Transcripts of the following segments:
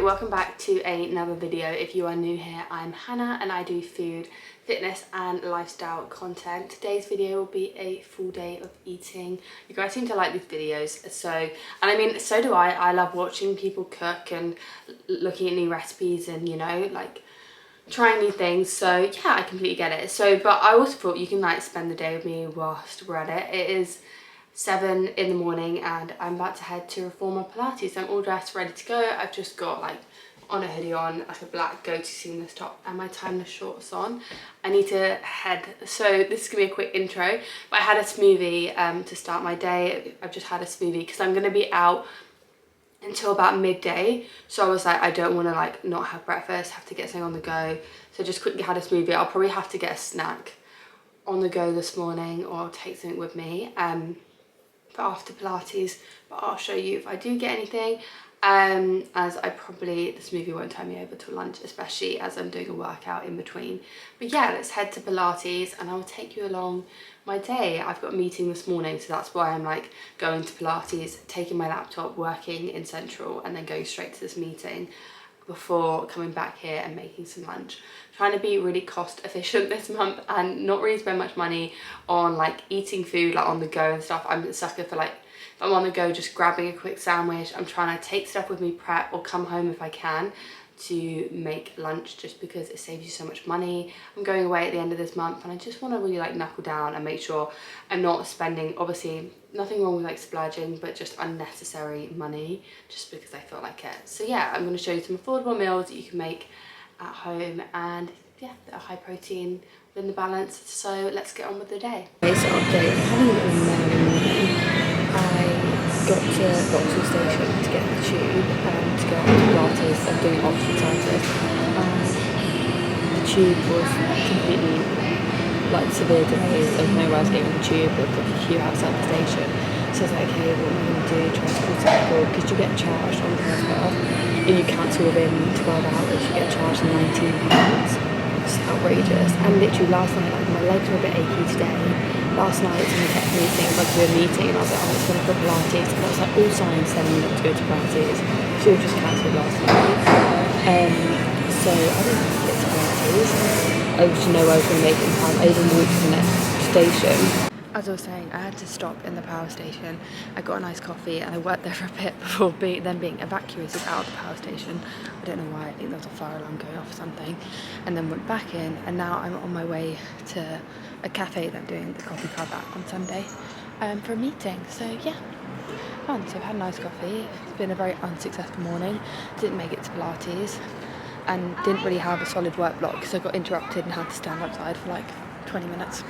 Hi, welcome back to another video. If you are new here, I'm Hannah and I do food, fitness and lifestyle content. Today's video will be a full day of eating. You guys seem to like these videos, and I mean, so do I. I love watching people cook and looking at new recipes and, you know, like trying new things. So yeah, I completely get it. But I also thought you can like spend the day with me whilst we're at it. It is 7 in the morning and I'm about to head to Reformer Pilates. I'm all dressed, ready to go. I've just got like on a hoodie on, like a black go-to seamless top and my timeless shorts on. I need to head, so this is gonna be a quick intro, but I had a smoothie to start my day. I've just had a smoothie because I'm gonna be out until about midday, so I was like, I don't want to like not have breakfast, have to get something on the go, so just quickly had a smoothie. I'll probably have to get a snack on the go this morning or take something with me for after Pilates, but I'll show you if I do get anything, as the smoothie won't turn me over till lunch, especially as I'm doing a workout in between. But yeah, let's head to Pilates and I'll take you along my day. I've got a meeting this morning, so that's why I'm like going to Pilates, taking my laptop, working in Central and then going straight to this meeting before coming back here and making some lunch. Trying to be really cost efficient this month and not really spend much money on like eating food like on the go and stuff. I'm a sucker for like, if I'm on the go, just grabbing a quick sandwich. I'm trying to take stuff with me, prep, or come home if I can to make lunch, just because it saves you so much money. I'm going away at the end of this month and I just want to really like knuckle down and make sure I'm not spending, obviously nothing wrong with like splurging, but just unnecessary money just because I feel like it. So yeah, I'm going to show you some affordable meals that you can make at home and yeah, that are high protein within the balance. So let's get on with the day. Today's update. I'm having a little morning. I got to Vauxhall Station to get the tube to go up to Pilates. I'm doing oxiditis and the tube was completely like severe delays. There was nowhere to get in the tube, there was like a queue outside the station. So I was like, okay, what am I going to do? Try to call Technical, because you get charged on the first bus. If you cancel within 12 hours, you get charged £19. It's outrageous. And literally last night, like my legs were a bit achy today. Last night someone kept me saying like we're meeting and I was like, oh, it's going to go Pilates. And I was like, all signs telling me not to go to Pilates. She was just cancelled last night. So I didn't have to get to Pilates. I just know I was going to make it in time. I even walked to the next station. As I was saying, I had to stop in the power station. I got a nice coffee and I worked there for a bit before then being evacuated out of the power station. I don't know why, I think there was a fire alarm going off or something. And then went back in and now I'm on my way to a cafe that I'm doing the coffee club at on Sunday for a meeting. So yeah, fun. So I've had a nice coffee. It's been a very unsuccessful morning. Didn't make it to Pilates and didn't really have a solid work block because I got interrupted and had to stand outside for like 20 minutes.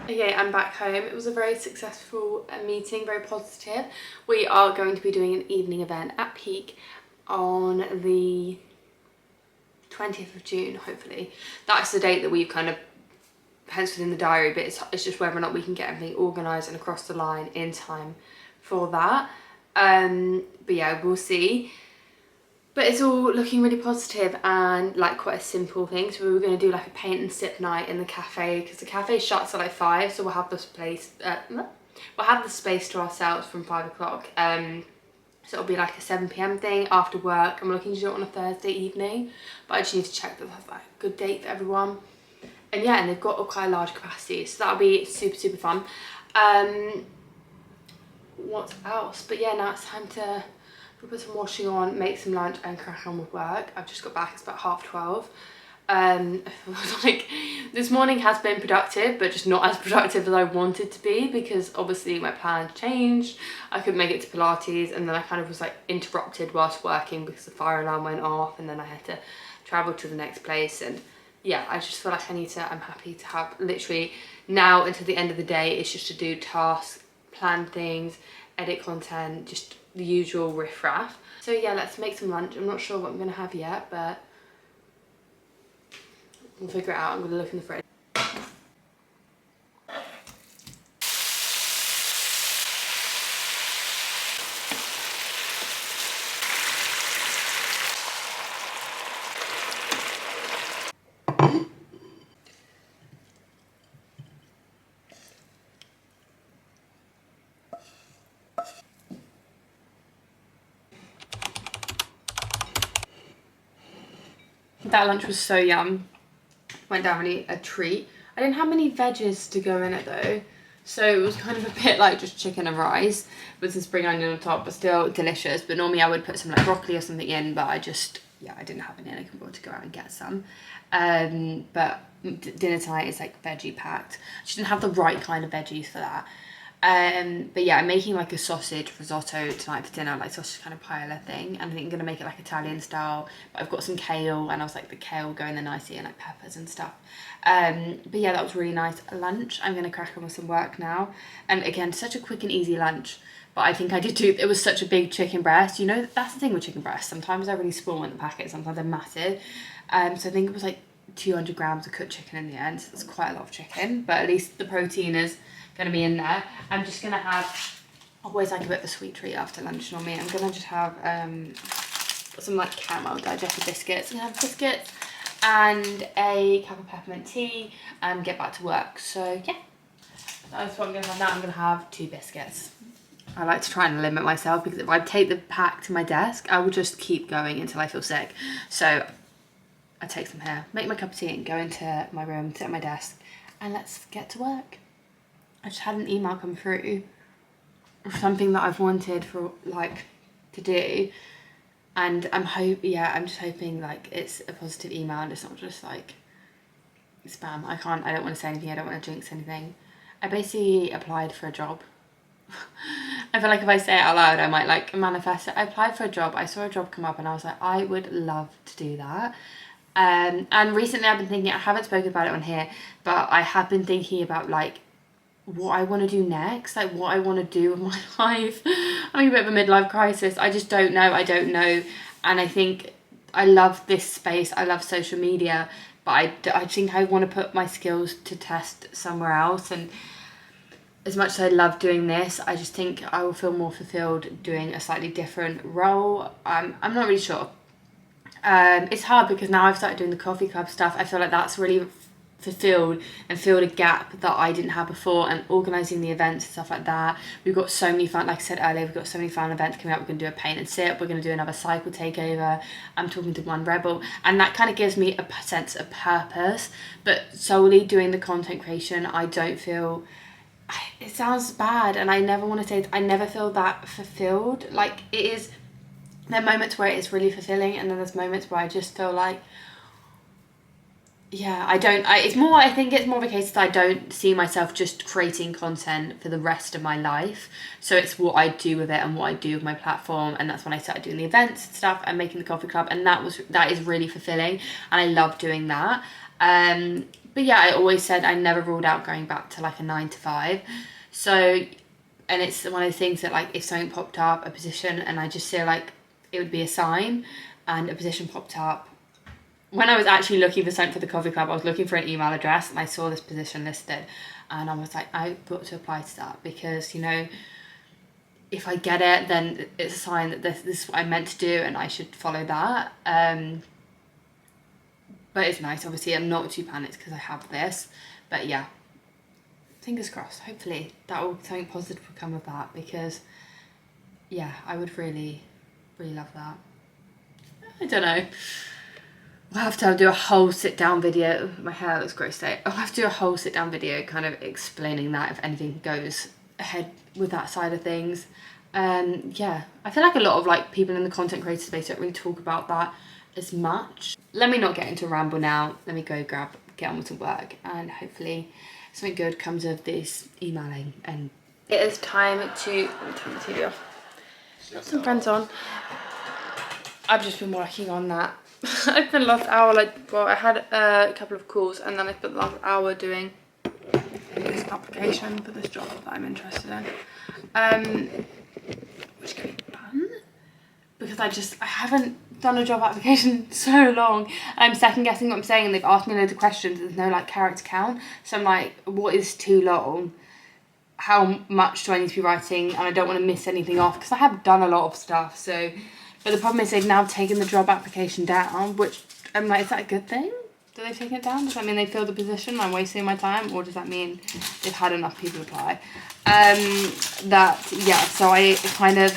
Okay, I'm back home. It was a very successful meeting, very positive. We are going to be doing an evening event at Peak on the 20th of June, hopefully. That's the date that we've kind of penciled in the diary, but it's just whether or not we can get everything organised and across the line in time for that. But yeah, we'll see. But it's all looking really positive and like quite a simple thing. So we were going to do like a paint and sip night in the cafe because the cafe shuts at like 5, so we'll have the space to ourselves from 5 o'clock. So it'll be like a 7 PM thing after work. I'm looking to do it on a Thursday evening, but I just need to check that that's like a good date for everyone. And yeah, and they've got a quite a large capacity, so that'll be super fun. What else? But yeah, now it's time to put some washing on, make some lunch and crack on with work. I've just got back, it's about 12:30. Like this morning has been productive, but just not as productive as I wanted to be because obviously my plans changed. I couldn't make it to Pilates and then I kind of was like interrupted whilst working because the fire alarm went off and then I had to travel to the next place. And yeah, I just feel like I'm happy to have literally now until the end of the day, it's just to do tasks, plan things, edit content, just the usual riff-raff. So yeah, let's make some lunch. I'm not sure what I'm gonna have yet, but we'll figure it out. I'm gonna look in the fridge. That lunch was so yum. Went down really a treat. I didn't have many veggies to go in it though, so it was kind of a bit like just chicken and rice with some spring onion on top, but still delicious. But normally I would put some like broccoli or something in, but I didn't have any and I couldn't bother to go out and get some. But dinner tonight is like veggie packed. She didn't have the right kind of veggies for that. But yeah, I'm making like a sausage risotto tonight for dinner, like sausage kind of paella thing, and I think I'm gonna make it like Italian style. But I've got some kale, and I was like, the kale will go in there nicely, and like peppers and stuff. But yeah, that was really nice lunch. I'm gonna crack on with some work now, and again, such a quick and easy lunch. But I think I did too. It was such a big chicken breast. You know, that's the thing with chicken breasts. Sometimes they're really small in the packet, sometimes they're massive. So I think it was like 200 grams of cooked chicken in the end. So it's quite a lot of chicken, but at least the protein is gonna be in there. I'm just gonna have, I always like a bit of a sweet treat after lunch normally. I'm gonna just have some like caramel digestive biscuits. I'm gonna have biscuits and a cup of peppermint tea and get back to work. So yeah, that's what I'm gonna have now. I'm gonna have 2 biscuits. I like to try and limit myself, because if I take the pack to my desk, I will just keep going until I feel sick. So I take some here, make my cup of tea and go into my room, sit at my desk, and let's get to work. I just had an email come through of something that I've wanted for like to do, and I'm just hoping like it's a positive email and it's not just like spam. I don't want to say anything, I don't want to jinx anything. I basically applied for a job. I feel like if I say it out loud I might like manifest it. I applied for a job, I saw a job come up and I was like, I would love to do that. And recently I've been thinking, I haven't spoken about it on here, but I have been thinking about like what I want to do next, like what I want to do with my life. I'm having a bit of a midlife crisis. I just don't know. And I think I love this space. I love social media, but I think I want to put my skills to test somewhere else. And as much as I love doing this, I just think I will feel more fulfilled doing a slightly different role. I'm not really sure. It's hard because now I've started doing the coffee club stuff. I feel like that's really fulfilled and filled a gap that I didn't have before, and organising the events and stuff like that. We've got so many fun, like I said earlier, we've got so many fun events coming up. We're going to do a paint and sip, we're going to do another cycle takeover, I'm talking to One Rebel, and that kind of gives me a sense of purpose. But solely doing the content creation, I don't feel, it sounds bad and I never want to say it, I never feel that fulfilled. Like it is, there are moments where it is really fulfilling, and then there's moments where I just feel like, yeah, I think it's more of a case that I don't see myself just creating content for the rest of my life. So it's what I do with it and what I do with my platform, and that's when I started doing the events and stuff and making the coffee club, and that is really fulfilling, and I love doing that. But yeah, I always said I never ruled out going back to like a 9 to 5. So, and it's one of the things that like if something popped up, a position, and I just feel like it would be a sign, and a position popped up. When I was actually looking for something for the coffee club, I was looking for an email address and I saw this position listed, and I was like, I've got to apply to that, because, you know, if I get it, then it's a sign that this is what I'm meant to do and I should follow that. But it's nice, obviously I'm not too panicked because I have this, but yeah, fingers crossed, hopefully something positive will come of that, because yeah, I would really, really love that. I don't know. I'll have to do a whole sit down video. My hair looks gross today. I'll have to do a whole sit down video kind of explaining that if anything goes ahead with that side of things. Yeah, I feel like a lot of like people in the content creator space don't really talk about that as much. Let me not get into a ramble now. Let me go get on with some work, and hopefully something good comes of this emailing. And it is time to, let me turn the TV off. Got some friends on. I've just been working on that. I spent the last hour, I had a couple of calls, and then I spent the last hour doing this application for this job that I'm interested in. Which can be fun, because I haven't done a job application so long, and I'm second guessing what I'm saying, and they've asked me loads of questions, there's no like character count, so I'm like, what is too long? How much do I need to be writing? And I don't want to miss anything off, because I have done a lot of stuff, so. But the problem is they've now taken the job application down, which I'm like, is that a good thing? Do they take it down? Does that mean they fill the position, I'm wasting my time? Or does that mean they've had enough people apply? So I kind of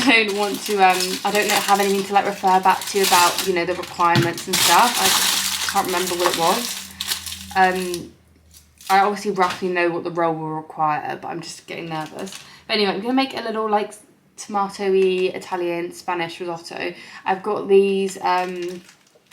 don't want to, I don't have anything to like refer back to about, you know, the requirements and stuff. I can't remember what it was. I obviously roughly know what the role will require, but I'm just getting nervous. But anyway, I'm going to make a little like tomato-y Italian Spanish risotto. I've got these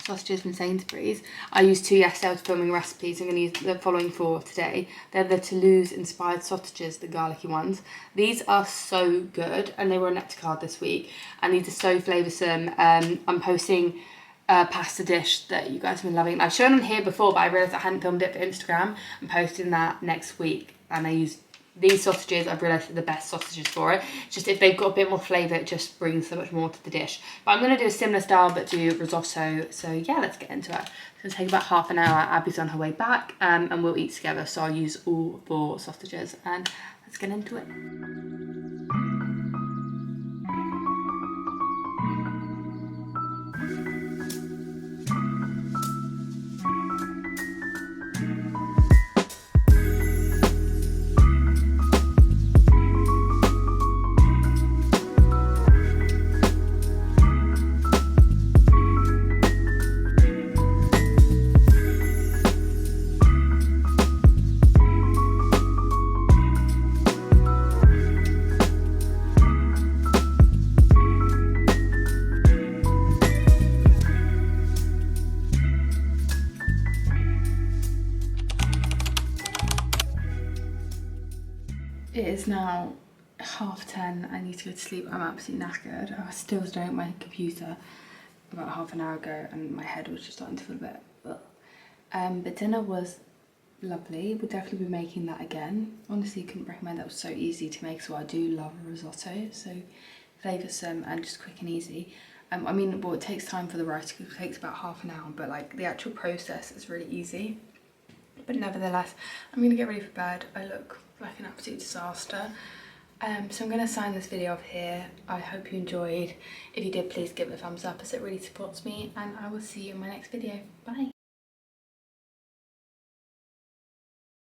sausages from Sainsbury's. I used 2 yesterday. I was filming recipes. I'm going to use the following 4 today. They're the Toulouse-inspired sausages, the garlicky ones. These are so good, and they were on Nectarcard this week, and these are so flavoursome. I'm posting a pasta dish that you guys have been loving. I've shown on here before, but I realised I hadn't filmed it for Instagram. I'm posting that next week, and I used these sausages. I've realised are the best sausages for it. Just if they've got a bit more flavour, it just brings so much more to the dish. But I'm going to do a similar style, but do risotto. So yeah, let's get into it. It's going to take about half an hour. Abby's on her way back, and we'll eat together. So I'll use all 4 sausages, and let's get into it. It is now 10:30. I need to go to sleep. I'm absolutely knackered. I was still staring at my computer about half an hour ago, and my head was just starting to feel a bit ugh. But dinner was lovely. We'll definitely be making that again. Honestly, couldn't recommend. That was so easy to make, so I do love a risotto. So flavoursome and just quick and easy. I mean, well, it takes time for the rice to cook. It takes about half an hour, but like the actual process is really easy. But nevertheless, I'm gonna get ready for bed. I look like an absolute disaster. So I'm going to sign this video off here. I hope you enjoyed. If you did, please give it a thumbs up as it really supports me, and I will see you in my next video. Bye.